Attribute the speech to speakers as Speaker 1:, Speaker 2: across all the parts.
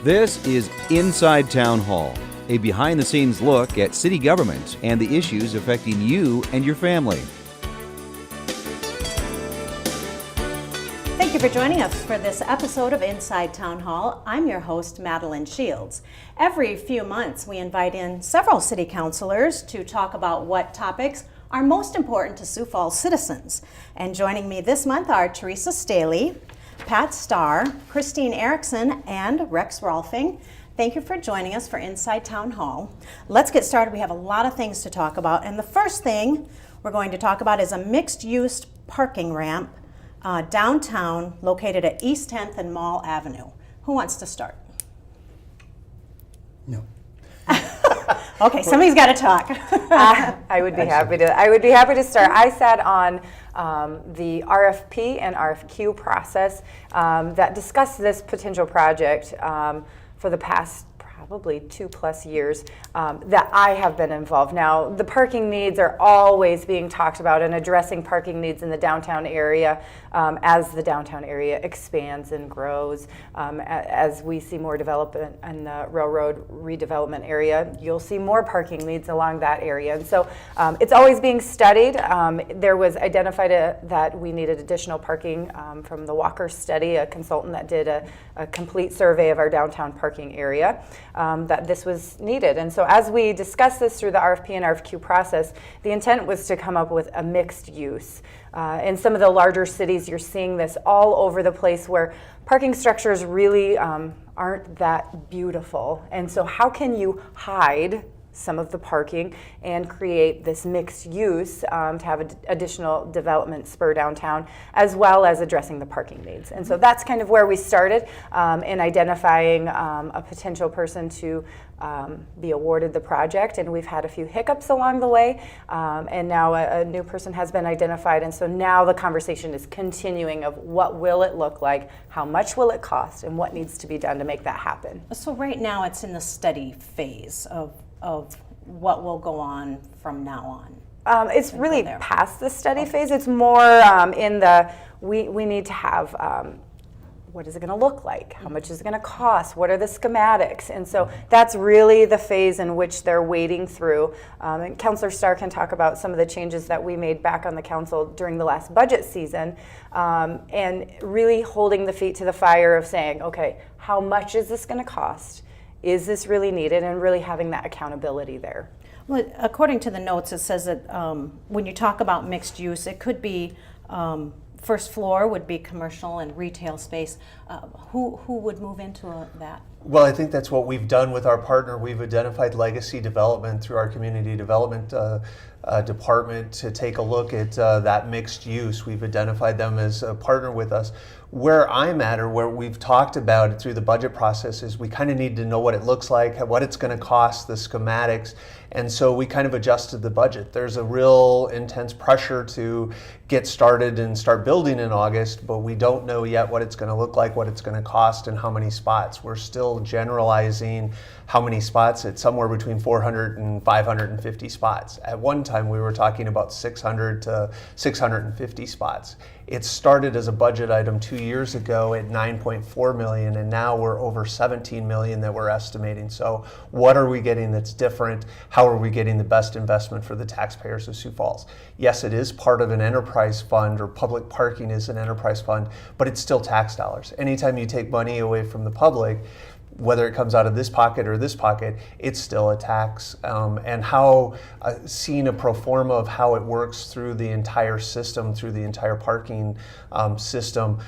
Speaker 1: This is Inside Town Hall, a behind-the-scenes look at city government and the issues affecting you and your family.
Speaker 2: Thank you for joining us for this episode of Inside Town Hall. I'm your host, Madeline Shields. Every few months, we invite in several city councilors to talk about what topics are most important to Sioux Falls citizens. And joining me this month are Teresa Staley, Pat Starr, Christine Erickson, and Rex Rolfing. Thank you for joining us for Inside Town Hall. Let's get started. We have a lot of things to talk about. And the first thing we're going to talk about is a mixed-use parking ramp downtown located at East 10th and Mall Avenue. Who wants to start?
Speaker 3: No.
Speaker 2: Okay, somebody's got to talk.
Speaker 4: I would be happy to. I would be happy to start. I sat on the RFP and RFQ process that discussed this potential project for the past probably 2+ years that I have been involved. Now, the parking needs are always being talked about, and addressing parking needs in the downtown area as the downtown area expands and grows. As we see more development in the railroad redevelopment area, you'll see more parking needs along that area. And so it's always being studied. There was identified that we needed additional parking from the Walker study, a consultant that did a complete survey of our downtown parking area. That this was needed. And so as we discussed this through the RFP and RFQ process, the intent was to come up with a mixed use. In some of the larger cities, you're seeing this all over the place where parking structures really aren't that beautiful. And so how can you hide some of the parking and create this mixed use to have additional development spur downtown, as well as addressing the parking needs. And so that's kind of where we started in identifying a potential person to be awarded the project. And we've had a few hiccups along the way, and now a new person has been identified. And so now the conversation is continuing of what will it look like, how much will it cost, and what needs to be done to make that happen.
Speaker 2: So right now it's in the study phase of what will go on from now on.
Speaker 4: It's really past the study phase. It's more in the, we need to have, what is it going to look like? How much is it going to cost? What are the schematics? And so that's really the phase in which they're wading through. And Councilor Starr can talk about some of the changes that we made back on the council during the last budget season, and really holding the feet to the fire of saying, okay, how much is this going to cost? Is this really needed? And really having that accountability there.
Speaker 2: Well, according to the notes, it says that when you talk about mixed use, it could be first floor would be commercial and retail space. Who would move into that?
Speaker 3: Well, I think that's what we've done with our partner. We've identified legacy development through our community development department to take a look at that mixed use. We've identified them as a partner with us. Where I'm at, or where we've talked about it through the budget process, is we kind of need to know what it looks like, what it's going to cost, the schematics, and so we kind of adjusted the budget. There's a real intense pressure to get started and start building in August, but we don't know yet what it's going to look like, what it's going to cost, and how many spots. We're still generalizing how many spots. It's somewhere between 400 and 550 spots. At one time, we were talking about 600 to 650 spots. It started as a budget item 2 years ago at $9.4 million, and now we're over $17 million that we're estimating. So what are we getting that's different? How are we getting the best investment for the taxpayers of Sioux Falls? Yes, it is part of an enterprise fund, or public parking is an enterprise fund, but it's still tax dollars. Anytime you take money away from the public, whether it comes out of this pocket or this pocket, it's still a tax. And how seeing a pro forma of how it works through the entire system, through the entire parking system,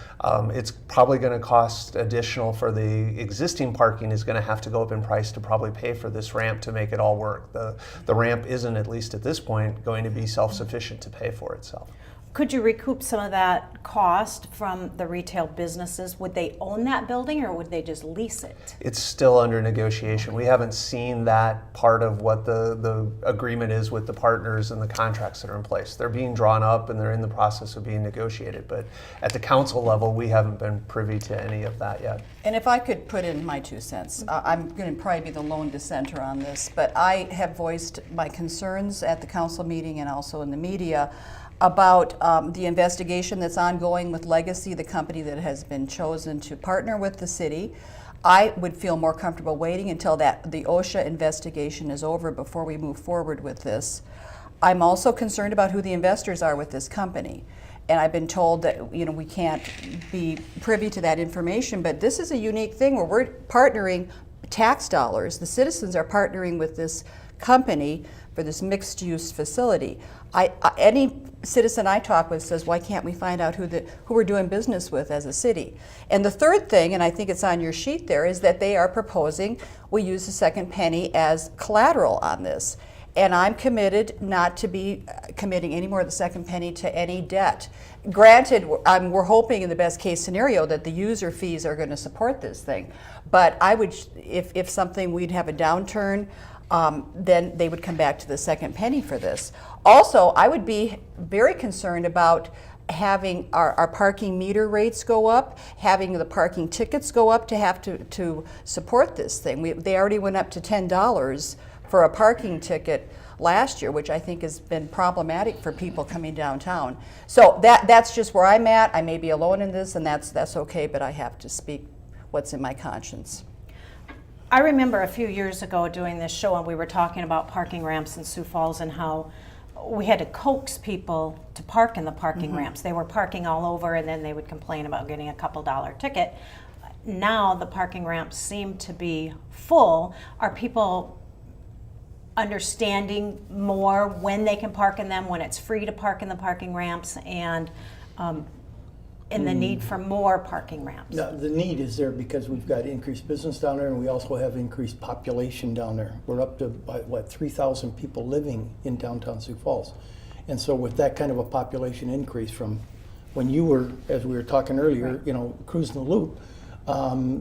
Speaker 3: it's probably going to cost additional for the existing parking is going to have to go up in price to probably pay for this ramp to make it all work. The ramp isn't, at least at this point, going to be self-sufficient to pay for itself.
Speaker 2: Could you recoup some of that cost from the retail businesses? Would they own that building, or would they just lease it?
Speaker 3: It's still under negotiation. We haven't seen that part of what the agreement is with the partners and the contracts that are in place. They're being drawn up and they're in the process of being negotiated. But at the council level, we haven't been privy to any of that yet.
Speaker 5: And if I could put in my 2 cents, I'm going to probably be the lone dissenter on this, but I have voiced my concerns at the council meeting and also in the media about the investigation that's ongoing with Legacy, the company that has been chosen to partner with the city. I would feel more comfortable waiting until the OSHA investigation is over before we move forward with this. I'm also concerned about who the investors are with this company. And I've been told that we can't be privy to that information, but this is a unique thing where we're partnering tax dollars. The citizens are partnering with this company for this mixed-use facility. Any citizen I talk with says, why can't we find out who we're doing business with as a city? And the third thing, and I think it's on your sheet there, is that they are proposing we use the second penny as collateral on this. And I'm committed not to be committing any more of the second penny to any debt. Granted, we're hoping in the best case scenario that the user fees are going to support this thing. But I would, if something, we'd have a downturn, then they would come back to the second penny for this. Also, I would be very concerned about having our parking meter rates go up, having the parking tickets go up to have to support this thing. They already went up to $10 for a parking ticket last year, which I think has been problematic for people coming downtown. So that's just where I'm at. I may be alone in this, and that's okay, but I have to speak what's in my conscience.
Speaker 2: I remember a few years ago doing this show, and we were talking about parking ramps in Sioux Falls and how we had to coax people to park in the parking ramps. They were parking all over, and then they would complain about getting a couple dollar ticket. Now the parking ramps seem to be full. Are people understanding more when they can park in them, when it's free to park in the parking ramps, and the need for more parking ramps?
Speaker 6: No, the need is there because we've got increased business down there, and we also have increased population down there. We're up to 3,000 people living in downtown Sioux Falls. And so with that kind of a population increase from when you were, as we were talking earlier, cruising the loop,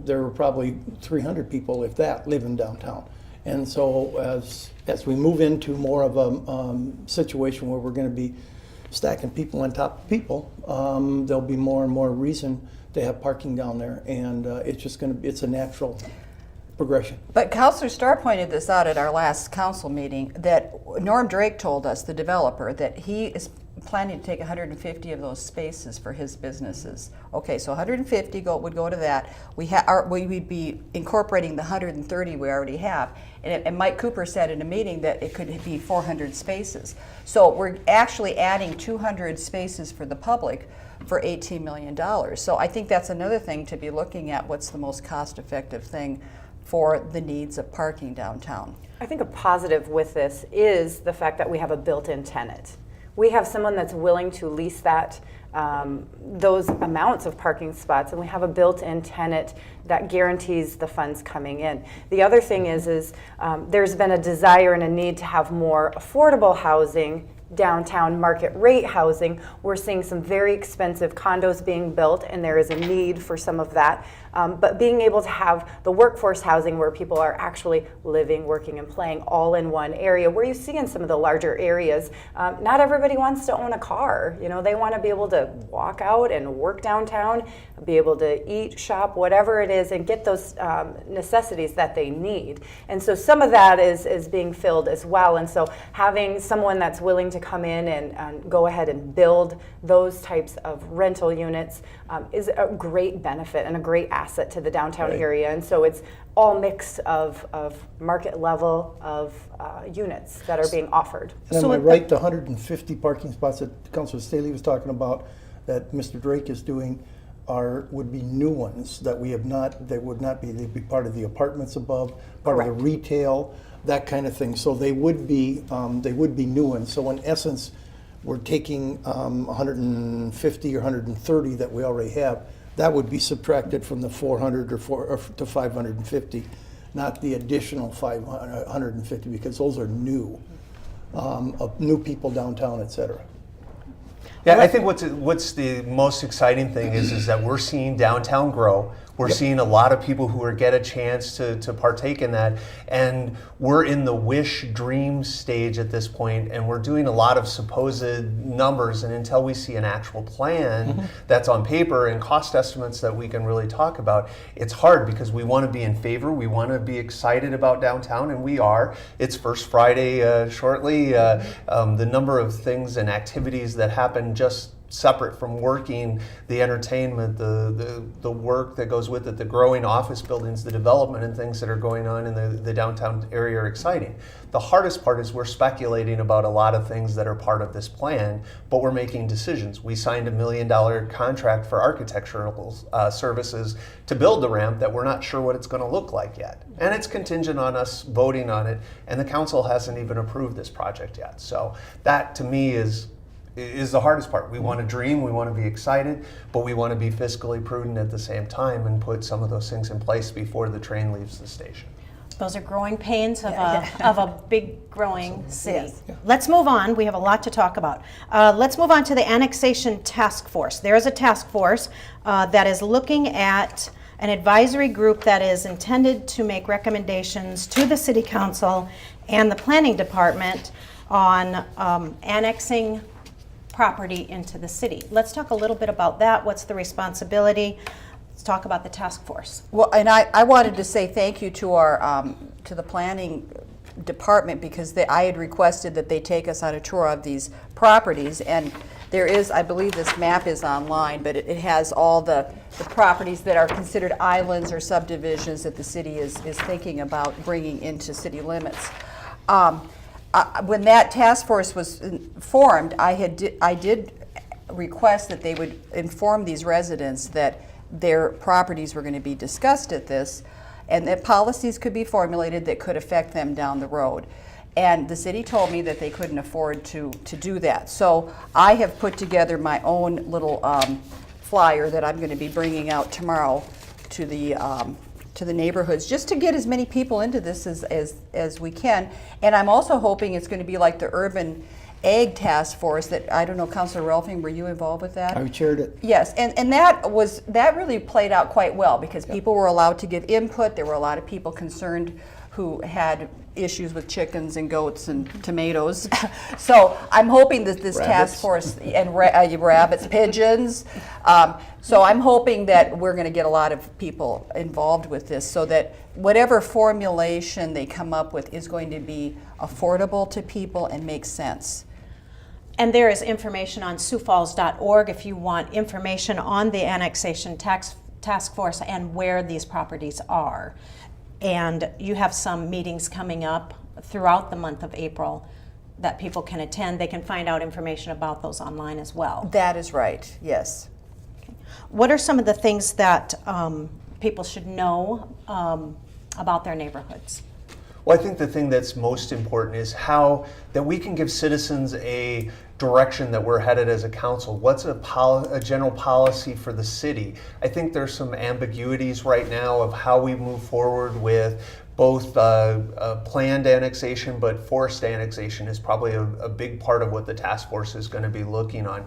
Speaker 6: there were probably 300 people, if that, living downtown. And so as we move into more of a situation where we're going to be stacking people on top of people, there'll be more and more reason to have parking down there, and it's a natural progression.
Speaker 5: But Councilor Starr pointed this out at our last council meeting, that Norm Drake told us, the developer, that he is planning to take 150 of those spaces for his businesses. Okay, so 150 would go to that. We'd be incorporating the 130 we already have. And Mike Cooper said in a meeting that it could be 400 spaces. So we're actually adding 200 spaces for the public for $18 million. So I think that's another thing to be looking at, what's the most cost-effective thing for the needs of parking downtown.
Speaker 4: I think a positive with this is the fact that we have a built-in tenant. We have someone that's willing to lease those amounts of parking spots, and we have a built-in tenant that guarantees the funds coming in. The other thing is there's been a desire and a need to have more affordable housing, downtown market rate housing. We're seeing some very expensive condos being built, and there is a need for some of that. But being able to have the workforce housing where people are actually living, working, and playing all in one area, where you see in some of the larger areas, not everybody wants to own a car. They want to be able to walk out and work downtown, be able to eat, shop, whatever it is, and get those necessities that they need. And so some of that is being filled as well. And so having someone that's willing to come in and go ahead and build those types of rental units is a great benefit and a great asset to the downtown area. And so it's all mix of market level of units that are being offered.
Speaker 6: And am I right, the 150 parking spots that Councilor Staley was talking about that Mr. Drake is doing would be new ones that we have not, they'd be part of the apartments above, part
Speaker 4: Correct.
Speaker 6: of the retail, that kind of thing. So they would be new ones. So in essence, we're taking 150 or 130 that we already have. That would be subtracted from the 400 or to 550, not the additional 550, because those are new, of new people downtown, et cetera.
Speaker 3: Yeah, I think what's the most exciting thing is that we're seeing downtown grow. We're seeing a lot of people who get a chance to partake in that, and we're in the wish dream stage at this point, and we're doing a lot of supposed numbers, and until we see an actual plan that's on paper and cost estimates that we can really talk about, it's hard because we want to be in favor, we want to be excited about downtown, and we are. It's First Friday shortly. The number of things and activities that happen just separate from working, the entertainment, the work that goes with it, the growing office buildings, the development and things that are going on in the downtown area are exciting. The hardest part is we're speculating about a lot of things that are part of this plan, but we're making decisions. We signed $1 million contract for architectural services to build the ramp that we're not sure what it's going to look like yet. And it's contingent on us voting on it, and the council hasn't even approved this project yet. So that, to me, is the hardest part. We want to dream, we want to be excited, but we want to be fiscally prudent at the same time and put some of those things in place before the train leaves the station.
Speaker 2: Those are growing pains of a big growing city.
Speaker 5: Yes.
Speaker 2: Let's move on. We have a lot to talk about. Let's move on to the annexation task force. There is a task force that is looking at an advisory group that is intended to make recommendations to the city council and the planning department on annexing property into the city. Let's talk a little bit about that. What's the responsibility? Let's talk about the task force.
Speaker 5: Well, and I wanted to say thank you to our to the planning department, because I had requested that they take us on a tour of these properties, and there is, I believe this map is online, but it has all the properties that are considered islands or subdivisions that the city is thinking about bringing into city limits. When that task force was formed, I did request that they would inform these residents that their properties were going to be discussed at this, and that policies could be formulated that could affect them down the road. And the city told me that they couldn't afford to do that. So I have put together my own little flyer that I'm going to be bringing out tomorrow to the neighborhoods, just to get as many people into this as we can. And I'm also hoping it's going to be like the urban ag task force that, I don't know, Councilor Relfing, were you involved with that?
Speaker 6: I chaired it.
Speaker 5: Yes, and that really played out quite well, because people were allowed to give input. There were a lot of people concerned who had issues with chickens and goats and tomatoes. So I'm hoping that this task force, and rabbits, pigeons. So I'm hoping that we're going to get a lot of people involved with this, so that whatever formulation they come up with is going to be affordable to people and make sense.
Speaker 2: And there is information on siouxfalls.org if you want information on the annexation task force and where these properties are. And you have some meetings coming up throughout the month of April that people can attend. They can find out information about those online as well.
Speaker 5: That is right, yes.
Speaker 2: What are some of the things that people should know about their neighborhoods?
Speaker 3: Well, I think the thing that's most important is how that we can give citizens a direction that we're headed as a council. What's a general policy for the city? I think there's some ambiguities right now of how we move forward with both planned annexation, but forced annexation is probably a big part of what the task force is going to be looking on.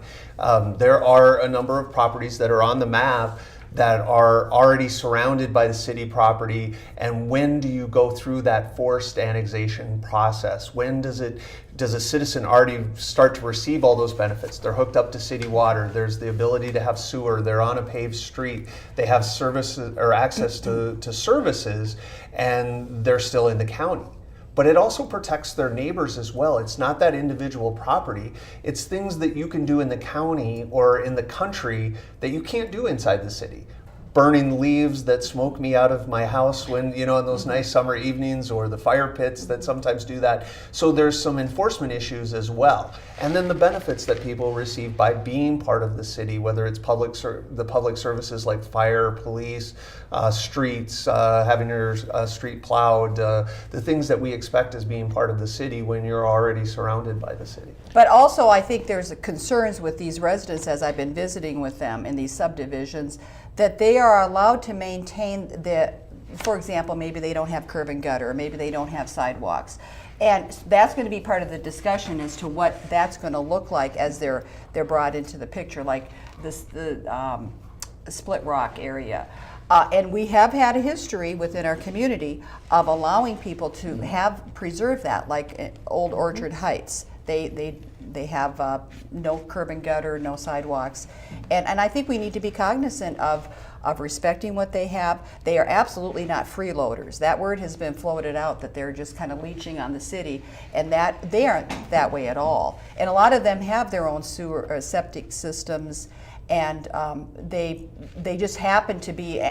Speaker 3: There are a number of properties that are on the map that are already surrounded by the city property, and when do you go through that forced annexation process? When does a citizen already start to receive all those benefits? They're hooked up to city water, there's the ability to have sewer, they're on a paved street, they have services or access to services, and they're still in the county. But it also protects their neighbors as well. It's not that individual property. It's things that you can do in the county or in the country that you can't do inside the city. Burning leaves that smoke me out of my house when, on those nice summer evenings, or the fire pits that sometimes do that. So there's some enforcement issues as well. And then the benefits that people receive by being part of the city, whether it's the public services like fire, police, streets, having your street plowed, the things that we expect as being part of the city when you're already surrounded by the city.
Speaker 5: But also, I think there's concerns with these residents, as I've been visiting with them in these subdivisions, that they are allowed to maintain for example, maybe they don't have curb and gutter, or maybe they don't have sidewalks. And that's going to be part of the discussion as to what that's going to look like as they're brought into the picture, like the Split Rock area. And we have had a history within our community of allowing people to have preserved that, like Old Orchard Heights. They have no curb and gutter, no sidewalks. And I think we need to be cognizant of of respecting what they have. They are absolutely not freeloaders. That word has been floated out that they're just kind of leeching on the city, and that they aren't that way at all. And a lot of them have their own sewer or septic systems, and they just happen to be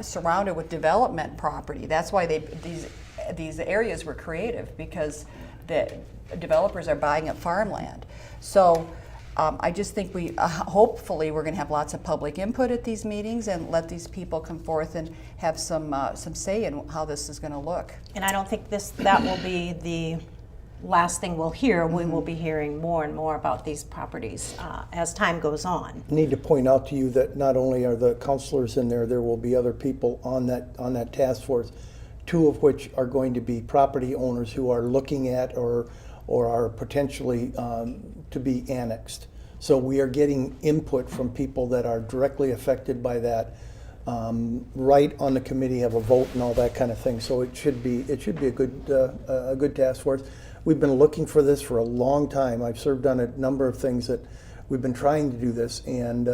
Speaker 5: surrounded with development property. That's why these areas were creative, because the developers are buying up farmland. So I just think hopefully we're going to have lots of public input at these meetings and let these people come forth and have some say in how this is going to look.
Speaker 2: And I don't think that will be the last thing we'll hear. We will be hearing more and more about these properties as time goes on.
Speaker 6: I need to point out to you that not only are the counselors in there, there will be other people on that task force, 2 of which are going to be property owners who are looking at or are potentially to be annexed. So we are getting input from people that are directly affected by that. Right on the committee, have a vote and all that kind of thing. So it should be a good task force. We've been looking for this for a long time. I've served on a number of things that we've been trying to do this, and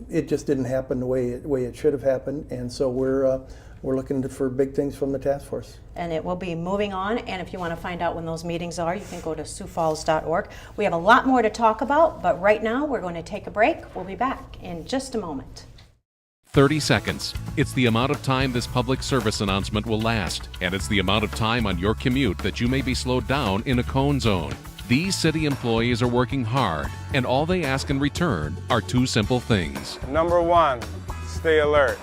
Speaker 6: it just didn't happen the way it should have happened. And so we're looking for big things from the task force.
Speaker 2: And it will be moving on, and if you want to find out when those meetings are, you can go to siouxfalls.org. We have a lot more to talk about, but right now we're going to take a break. We'll be back in just a moment.
Speaker 7: 30 seconds. It's the amount of time this public service announcement will last, and it's the amount of time on your commute that you may be slowed down in a cone zone. These city employees are working hard, and all they ask in return are 2 simple things.
Speaker 8: Number 1, stay alert.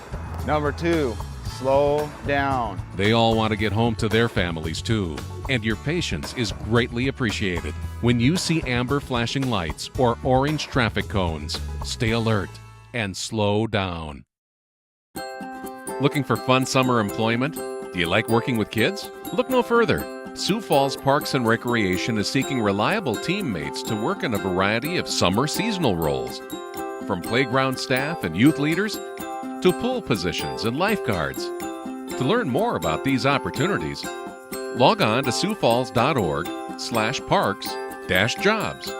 Speaker 9: Number 2, slow down.
Speaker 7: They all want to get home to their families too, and your patience is greatly appreciated. When you see amber flashing lights or orange traffic cones, stay alert and slow down. Looking for fun summer employment? Do you like working with kids? Look no further. Sioux Falls Parks and Recreation is seeking reliable teammates to work in a variety of summer seasonal roles, from playground staff and youth leaders to pool positions and lifeguards. To learn more about these opportunities, log on to siouxfalls.org/parks-jobs.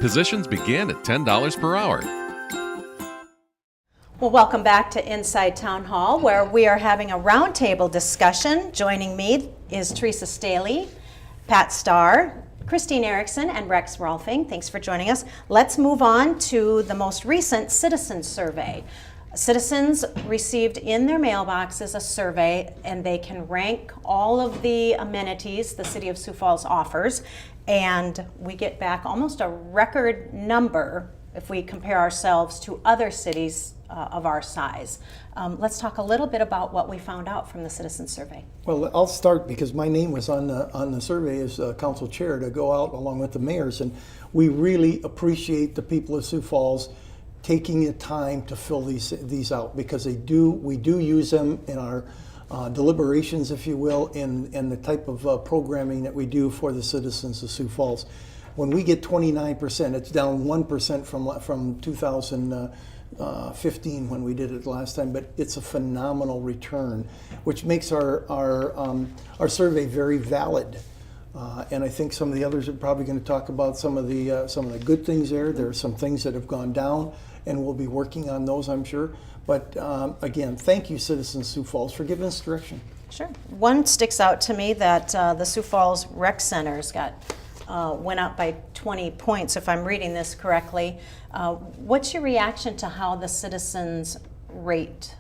Speaker 7: Positions begin at $10 per hour.
Speaker 2: Well, welcome back to Inside Town Hall, where we are having a roundtable discussion. Joining me is Teresa Staley, Pat Starr, Christine Erickson, and Rex Rolfing. Thanks for joining us. Let's move on to the most recent citizen survey. Citizens received in their mailboxes a survey, and they can rank all of the amenities the City of Sioux Falls offers, and we get back almost a record number if we compare ourselves to other cities of our size. Let's talk a little bit about what we found out from the citizen survey.
Speaker 6: Well, I'll start because my name was on the survey as council chair to go out along with the mayors, and we really appreciate the people of Sioux Falls taking the time to fill these out, because we do use them in our deliberations, if you will, and the type of programming that we do for the citizens of Sioux Falls. When we get 29%, it's down 1% from 2015 when we did it last time, but it's a phenomenal return, which makes our survey very valid. And I think some of the others are probably going to talk about some of the good things there. There are some things that have gone down, and we'll be working on those, I'm sure. But again, thank you, citizens Sioux Falls, for giving us direction.
Speaker 2: Sure. One sticks out to me that the Sioux Falls Rec Centers went up by 20 points, if I'm reading this correctly. What's your reaction to how the citizens rate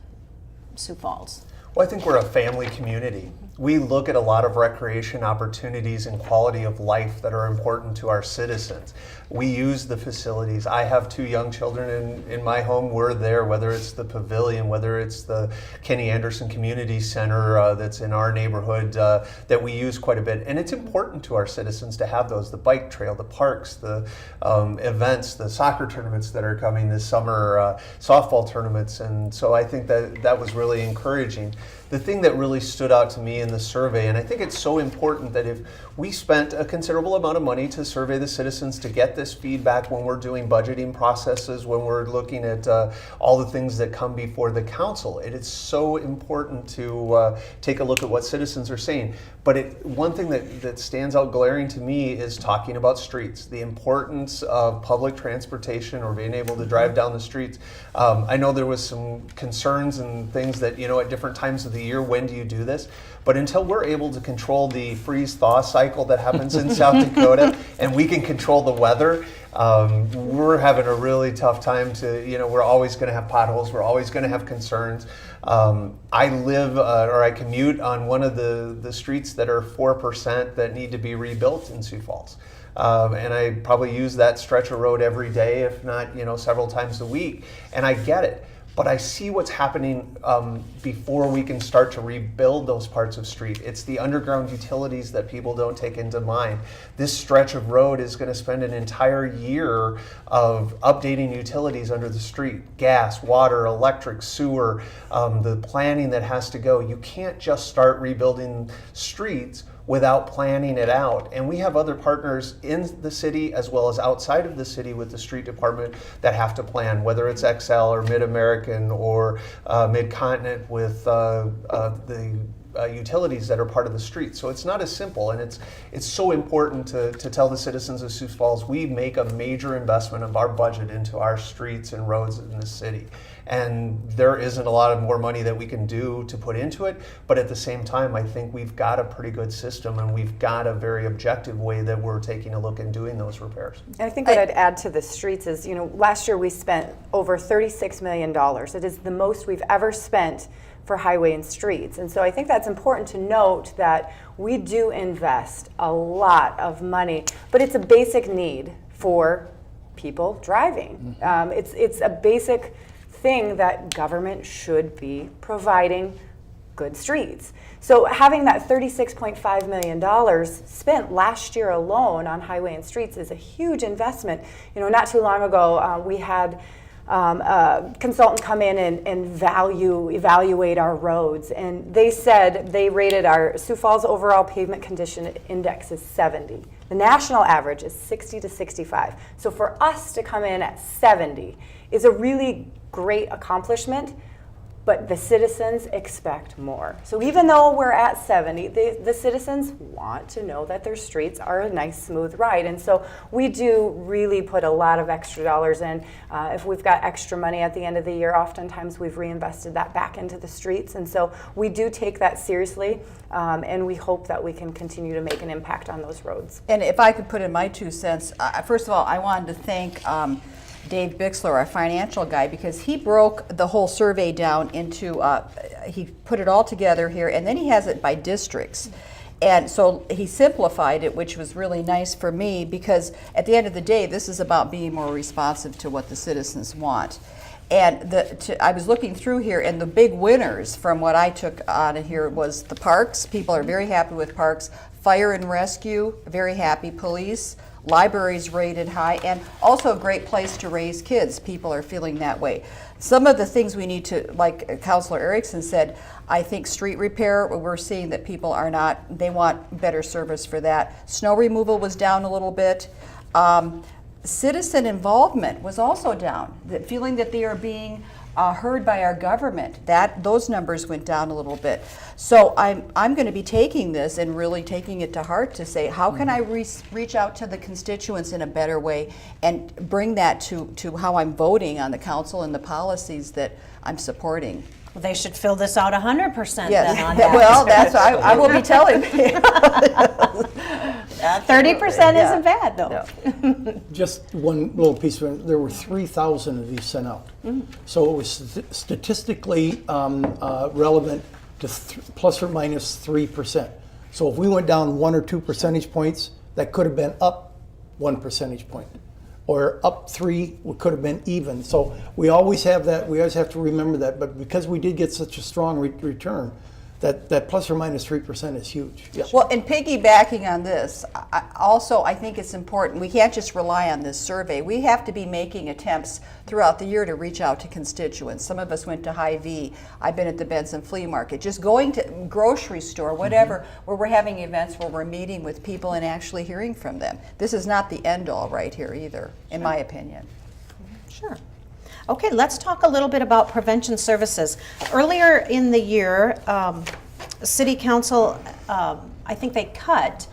Speaker 2: Sioux Falls?
Speaker 3: Well, I think we're a family community. We look at a lot of recreation opportunities and quality of life that are important to our citizens. We use the facilities. I have 2 young children in my home. We're there, whether it's the pavilion, whether it's the Kenny Anderson Community Center that's in our neighborhood that we use quite a bit. And it's important to our citizens to have those, the bike trail, the parks, the events, the soccer tournaments that are coming this summer, softball tournaments. And so I think that was really encouraging. the thing that really stood out to me in the survey, and I think it's so important that if we spent a considerable amount of money to survey the citizens to get this feedback when we're doing budgeting processes, when we're looking at all the things that come before the council, it is so important to take a look at what citizens are saying. But one thing that stands out glaring to me is talking about streets, the importance of public transportation or being able to drive down the streets. I know there was some concerns and things that, at different times of the year, when do you do this? But until we're able to control the freeze-thaw cycle that happens in South Dakota, and we can control the weather, we're having a really tough time to, we're always going to have potholes, we're always going to have concerns. I live or I commute on one of the streets that are 4% that need to be rebuilt in Sioux Falls. And I probably use that stretch of road every day, if not, several times a week. And I get it. But I see what's happening before we can start to rebuild those parts of street. It's the underground utilities that people don't take into mind. This stretch of road is going to spend an entire year of updating utilities under the street. Gas, water, electric, sewer, the planning that has to go. You can't just start rebuilding streets without planning it out. And we have other partners in the city as well as outside of the city with the street department that have to plan, whether it's XL or Mid-American or Mid-Continent with the utilities that are part of the street. So it's not as simple, and it's so important to tell the citizens of Sioux Falls we make a major investment of our budget into our streets and roads in the city. And there isn't a lot of more money that we can do to put into it, but at the same time, I think we've got a pretty good system, and we've got a very objective way that we're taking a look and doing those repairs.
Speaker 4: And I think what I'd add to the streets is, last year we spent over $36 million. It is the most we've ever spent for highway and streets. And so I think that's important to note that we do invest a lot of money, but it's a basic need for people driving. It's a basic thing that government should be providing good streets. So having that $36.5 million spent last year alone on highway and streets is a huge investment. Not too long ago, we had a consultant come in and evaluate our roads, and they said they rated our Sioux Falls overall pavement condition index as 70. The national average is 60 to 65. So for us to come in at 70 is a really great accomplishment, but the citizens expect more. So even though we're at 70, the citizens want to know that their streets are a nice, smooth ride. And so we do really put a lot of extra dollars in. If we've got extra money at the end of the year, oftentimes we've reinvested that back into the streets. And so we do take that seriously, and we hope that we can continue to make an impact on those roads.
Speaker 5: And if I could put in my 2 cents, first of all, I wanted to thank Dave Bixler, our financial guy, because he broke the whole survey down into, he put it all together here, and then he has it by districts. And so he simplified it, which was really nice for me, because at the end of the day, this is about being more responsive to what the citizens want. And I was looking through here, and the big winners from what I took on here was the parks. People are very happy with parks. Fire and rescue, very happy. Police. Libraries rated high, and also a great place to raise kids. People are feeling that way. Some of the things we need to, like Councilor Erickson said, I think street repair, we're seeing that people are not, they want better service for that. Snow removal was down a little bit. Citizen involvement was also down. Feeling that they are being heard by our government, those numbers went down a little bit. So I'm going to be taking this and really taking it to heart to say, how can I reach out to the constituents in a better way and bring that to how I'm voting on the council and the policies that I'm supporting.
Speaker 2: Well, they should fill this out 100%
Speaker 5: Yes.
Speaker 2: then on that.
Speaker 5: Well, that's I will be telling you.
Speaker 2: 30% isn't bad, though.
Speaker 5: No.
Speaker 6: Just one little piece of it, there were 3,000 of these sent out. So it was statistically relevant to plus or minus 3%. So if we went down 1 or 2 percentage points, that could have been up 1 percentage point. Or up 3, it could have been even. So we always have that, we always have to remember that. But because we did get such a strong return, that plus or minus 3% is huge. Yeah.
Speaker 5: Well, and piggybacking on this, I think it's important. We can't just rely on this survey. We have to be making attempts throughout the year to reach out to constituents. Some of us went to Hy-Vee. I've been at the Benson Flea Market. Just going to grocery store, whatever, where we're having events where we're meeting with people and actually hearing from them. This is not the end all right here either, in my opinion.
Speaker 2: Sure. Okay, let's talk a little bit about prevention services. Earlier in the year, City Council, I think they cut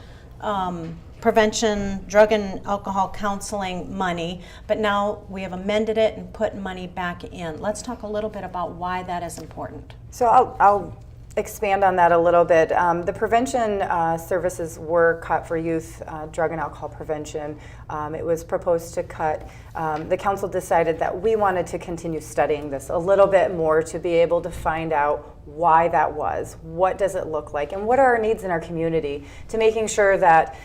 Speaker 2: prevention, drug and alcohol counseling money, but now we have amended it and put money back in. Let's talk a little bit about why that is important.
Speaker 4: So I'll expand on that a little bit. The prevention services were cut for youth drug and alcohol prevention. It was proposed to cut. The council decided that we wanted to continue studying this a little bit more to be able to find out why that was, what does it look like, and what are our needs in our community, to making sure that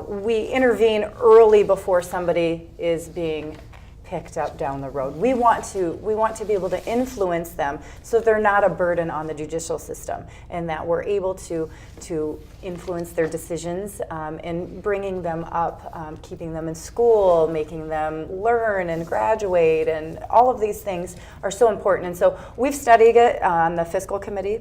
Speaker 4: we intervene early before somebody is being picked up down the road. We want to be able to influence them so they're not a burden on the judicial system, and that we're able to influence their decisions and bringing them up, keeping them in school, making them learn and graduate, and all of these things are so important. And so we've studied it on the fiscal committee.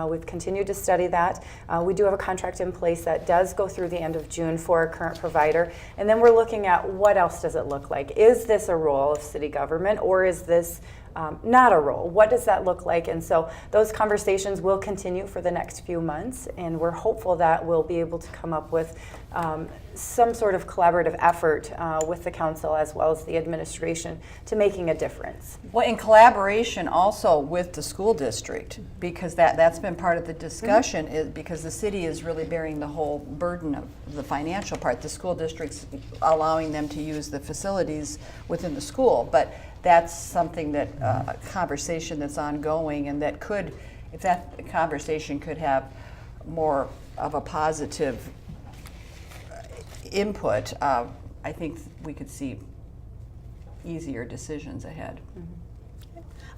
Speaker 4: We've continued to study that. We do have a contract in place that does go through the end of June for our current provider, and then we're looking at what else does it look like. Is this a role of city government, or is this not a role? What does that look like? And so those conversations will continue for the next few months, and we're hopeful that we'll be able to come up with some sort of collaborative effort with the council as well as the administration to making a difference.
Speaker 5: Well, in collaboration also with the school district, because that's been part of the discussion, is because the city is really bearing the whole burden of the financial part. The school district's allowing them to use the facilities within the school, but that's something that a conversation that's ongoing, and that could, if that conversation could have more of a positive input, I think we could see easier decisions ahead.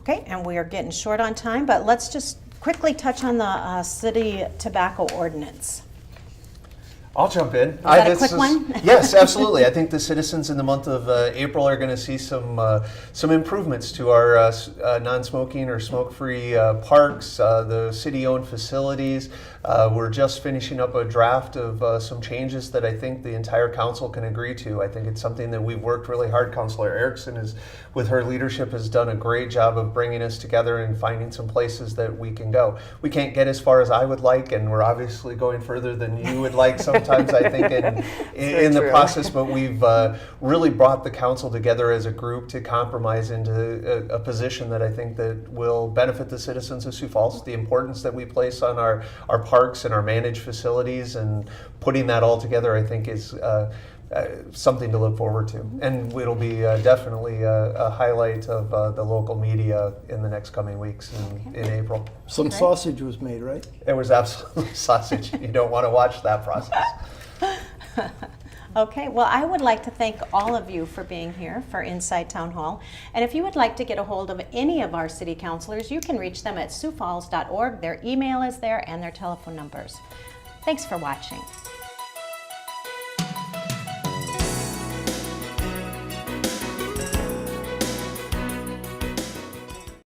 Speaker 2: Okay, and we are getting short on time, but let's just quickly touch on the city tobacco ordinance.
Speaker 3: I'll jump in.
Speaker 2: Is that a quick one?
Speaker 3: Yes, absolutely. I think the citizens in the month of April are going to see some improvements to our non-smoking or smoke-free parks, the city-owned facilities. We're just finishing up a draft of some changes that I think the entire council can agree to. I think it's something that we've worked really hard. Councilor Erickson, with her leadership, has done a great job of bringing us together and finding some places that we can go. We can't get as far as I would like, and we're obviously going further than you would like sometimes, I think, in the process, but we've really brought the council together as a group to compromise into a position that I think that will benefit the citizens of Sioux Falls. The importance that we place on our parks and our managed facilities, and putting that all together, I think, is something to look forward to. And it'll be definitely a highlight of the local media in the next coming weeks in April.
Speaker 6: Some sausage was made, right?
Speaker 3: It was absolutely sausage. You don't want to watch that process.
Speaker 2: Okay, well, I would like to thank all of you for being here for Inside Town Hall. And if you would like to get a hold of any of our city councilors, you can reach them at siouxfalls.org. Their email is there and their telephone numbers. Thanks for watching.